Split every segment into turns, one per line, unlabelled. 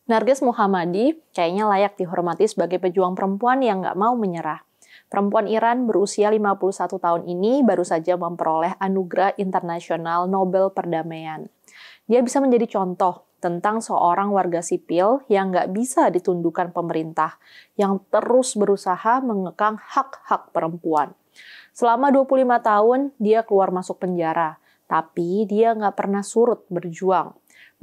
Narges Mohammadi kayaknya layak dihormati sebagai pejuang perempuan yang nggak mau menyerah. Perempuan Iran berusia 51 tahun ini baru saja memperoleh anugerah internasional Nobel Perdamaian. Dia bisa menjadi contoh tentang seorang warga sipil yang nggak bisa ditundukkan pemerintah, yang terus berusaha mengekang hak-hak perempuan. Selama 25 tahun, dia keluar masuk penjara, tapi dia nggak pernah surut berjuang.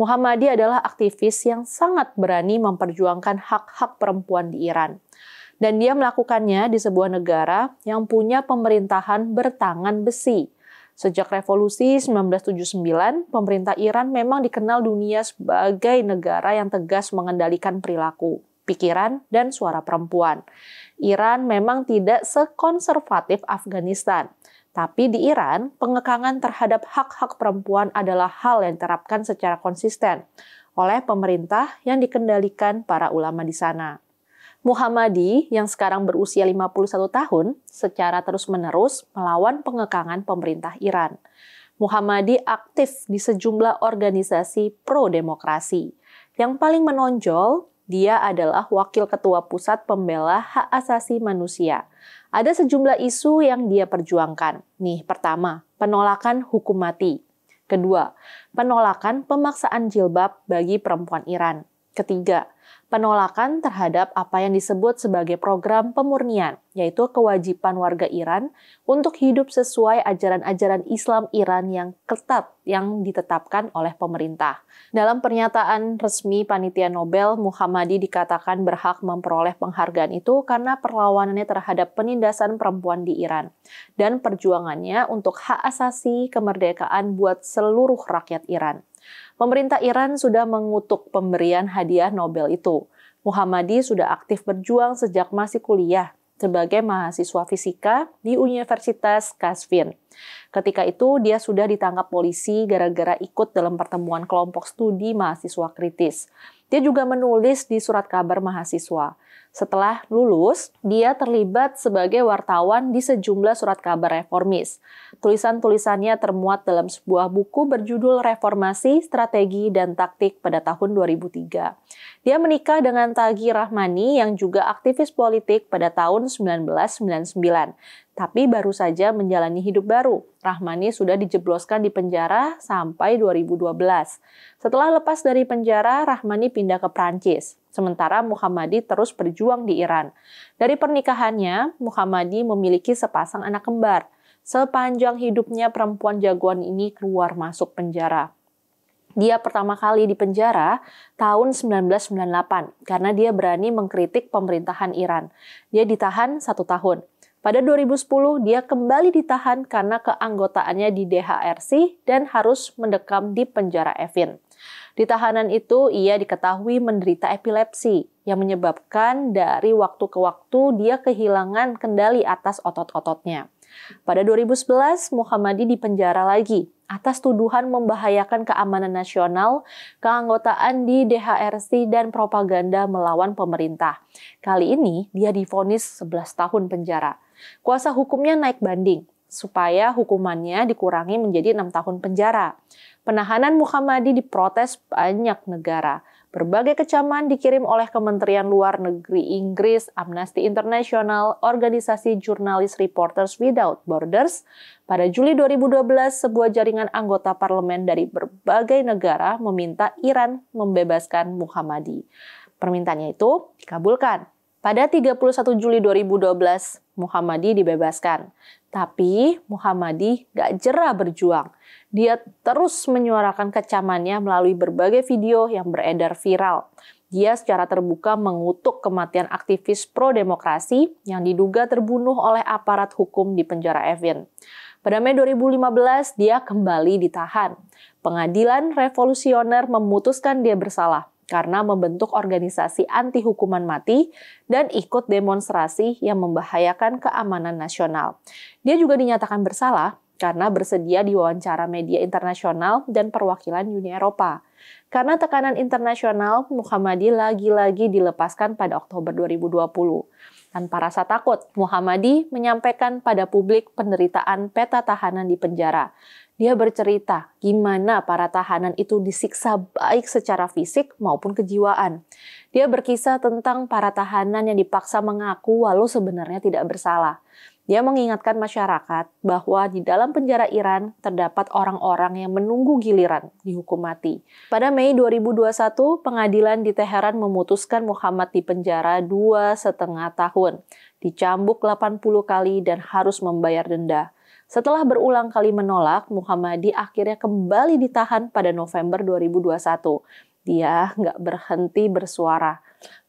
Mohammadi adalah aktivis yang sangat berani memperjuangkan hak-hak perempuan di Iran. Dan dia melakukannya di sebuah negara yang punya pemerintahan bertangan besi. Sejak revolusi 1979, pemerintah Iran memang dikenal dunia sebagai negara yang tegas mengendalikan perilaku, pikiran, dan suara perempuan. Iran memang tidak sekonservatif Afghanistan. Tapi di Iran, pengekangan terhadap hak-hak perempuan adalah hal yang diterapkan secara konsisten oleh pemerintah yang dikendalikan para ulama di sana. Mohammadi yang sekarang berusia 51 tahun secara terus-menerus melawan pengekangan pemerintah Iran. Mohammadi aktif di sejumlah organisasi pro-demokrasi. Yang paling menonjol, dia adalah Wakil Ketua Pusat Pembela Hak Asasi Manusia. Ada sejumlah isu yang dia perjuangkan. Nih, pertama, penolakan hukum mati. Kedua, penolakan pemaksaan jilbab bagi perempuan Iran. Ketiga, penolakan terhadap apa yang disebut sebagai program pemurnian, yaitu kewajiban warga Iran untuk hidup sesuai ajaran-ajaran Islam Iran yang ketat yang ditetapkan oleh pemerintah. Dalam pernyataan resmi Panitia Nobel, Mohammadi dikatakan berhak memperoleh penghargaan itu karena perlawanannya terhadap penindasan perempuan di Iran dan perjuangannya untuk hak asasi kemerdekaan buat seluruh rakyat Iran. Pemerintah Iran sudah mengutuk pemberian hadiah Nobel itu. Mohammadi sudah aktif berjuang sejak masih kuliah sebagai mahasiswa fisika di Universitas Qazvin. Ketika itu, dia sudah ditangkap polisi gara-gara ikut dalam pertemuan kelompok studi mahasiswa kritis. Dia juga menulis di surat kabar mahasiswa. Setelah lulus, dia terlibat sebagai wartawan di sejumlah surat kabar reformis. Tulisan-tulisannya termuat dalam sebuah buku berjudul Reformasi, Strategi, dan Taktik pada tahun 2003. Dia menikah dengan Taghi Rahmani yang juga aktivis politik pada tahun 1999. Tapi baru saja menjalani hidup baru. Rahmani sudah dijebloskan di penjara sampai 2012. Setelah lepas dari penjara, Rahmani pindah ke Prancis. Sementara Mohammadi terus berjuang di Iran. Dari pernikahannya, Mohammadi memiliki sepasang anak kembar. Sepanjang hidupnya, perempuan jagoan ini keluar masuk penjara. Dia pertama kali di penjara tahun 1998 karena dia berani mengkritik pemerintahan Iran. Dia ditahan 1 tahun. Pada 2010, dia kembali ditahan karena keanggotaannya di DHRC dan harus mendekam di penjara Evin. Di tahanan itu, ia diketahui menderita epilepsi yang menyebabkan dari waktu ke waktu dia kehilangan kendali atas otot-ototnya. Pada 2011, Mohammadi dipenjara lagi atas tuduhan membahayakan keamanan nasional, keanggotaan di DHRC, dan propaganda melawan pemerintah. Kali ini, dia divonis 11 tahun penjara. Kuasa hukumnya naik banding, supaya hukumannya dikurangi menjadi 6 tahun penjara. Penahanan Mohammadi diprotes banyak negara. Berbagai kecaman dikirim oleh Kementerian Luar Negeri Inggris, Amnesty International, organisasi jurnalis Reporters Without Borders. Pada Juli 2012, sebuah jaringan anggota parlemen dari berbagai negara meminta Iran membebaskan Mohammadi. Permintaannya itu dikabulkan. Pada 31 Juli 2012, Mohammadi dibebaskan. Tapi Mohammadi gak jera berjuang. Dia terus menyuarakan kecamannya melalui berbagai video yang beredar viral. Dia secara terbuka mengutuk kematian aktivis pro-demokrasi yang diduga terbunuh oleh aparat hukum di penjara Evin. Pada Mei 2015, dia kembali ditahan. Pengadilan revolusioner memutuskan dia bersalah karena membentuk organisasi anti hukuman mati dan ikut demonstrasi yang membahayakan keamanan nasional. Dia juga dinyatakan bersalah karena bersedia diwawancara media internasional dan perwakilan Uni Eropa. Karena tekanan internasional, Mohammadi lagi-lagi dilepaskan pada Oktober 2020. Tanpa rasa takut, Muhammadi menyampaikan pada publik penderitaan peta tahanan di penjara. Dia bercerita gimana para tahanan itu disiksa baik secara fisik maupun kejiwaan. Dia berkisah tentang para tahanan yang dipaksa mengaku walau sebenarnya tidak bersalah. Dia mengingatkan masyarakat bahwa di dalam penjara Iran terdapat orang-orang yang menunggu giliran dihukum mati. Pada Mei 2021, pengadilan di Teheran memutuskan Muhammad dipenjara 2,5 tahun, dicambuk 80 kali dan harus membayar denda. Setelah berulang kali menolak, Muhammadi akhirnya kembali ditahan pada November 2021. Dia nggak berhenti bersuara.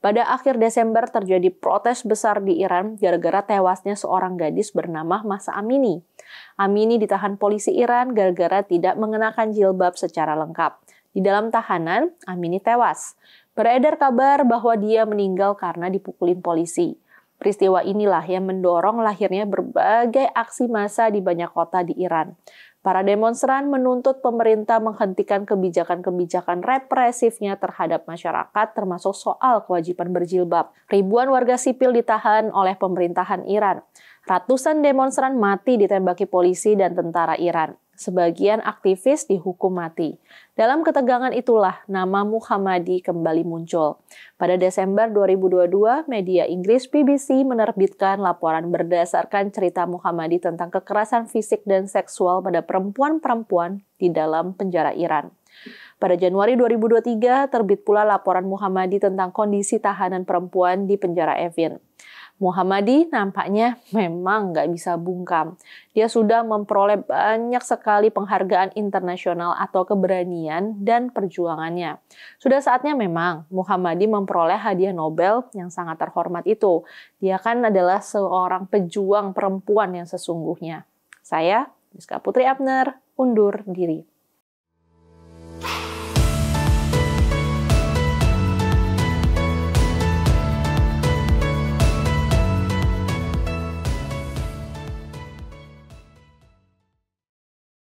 Pada akhir Desember terjadi protes besar di Iran gara-gara tewasnya seorang gadis bernama Mahsa Amini. Amini ditahan polisi Iran gara-gara tidak mengenakan jilbab secara lengkap. Di dalam tahanan, Amini tewas. Beredar kabar bahwa dia meninggal karena dipukulin polisi. Peristiwa inilah yang mendorong lahirnya berbagai aksi massa di banyak kota di Iran. Para demonstran menuntut pemerintah menghentikan kebijakan-kebijakan represifnya terhadap masyarakat, termasuk soal kewajiban berjilbab. Ribuan warga sipil ditahan oleh pemerintahan Iran. Ratusan demonstran mati ditembaki polisi dan tentara Iran. Sebagian aktivis dihukum mati. Dalam ketegangan itulah nama Muhammadi kembali muncul. Pada Desember 2022, media Inggris BBC menerbitkan laporan berdasarkan cerita Muhammadi tentang kekerasan fisik dan seksual pada perempuan-perempuan di dalam penjara Iran. Pada Januari 2023, terbit pula laporan Muhammadi tentang kondisi tahanan perempuan di penjara Evin. Muhammadi nampaknya memang nggak bisa bungkam. Dia sudah memperoleh banyak sekali penghargaan internasional atau keberanian dan perjuangannya. Sudah saatnya memang Muhammadi memperoleh hadiah Nobel yang sangat terhormat itu. Dia kan adalah seorang pejuang perempuan yang sesungguhnya. Saya, Rizka Putri Abner, undur diri.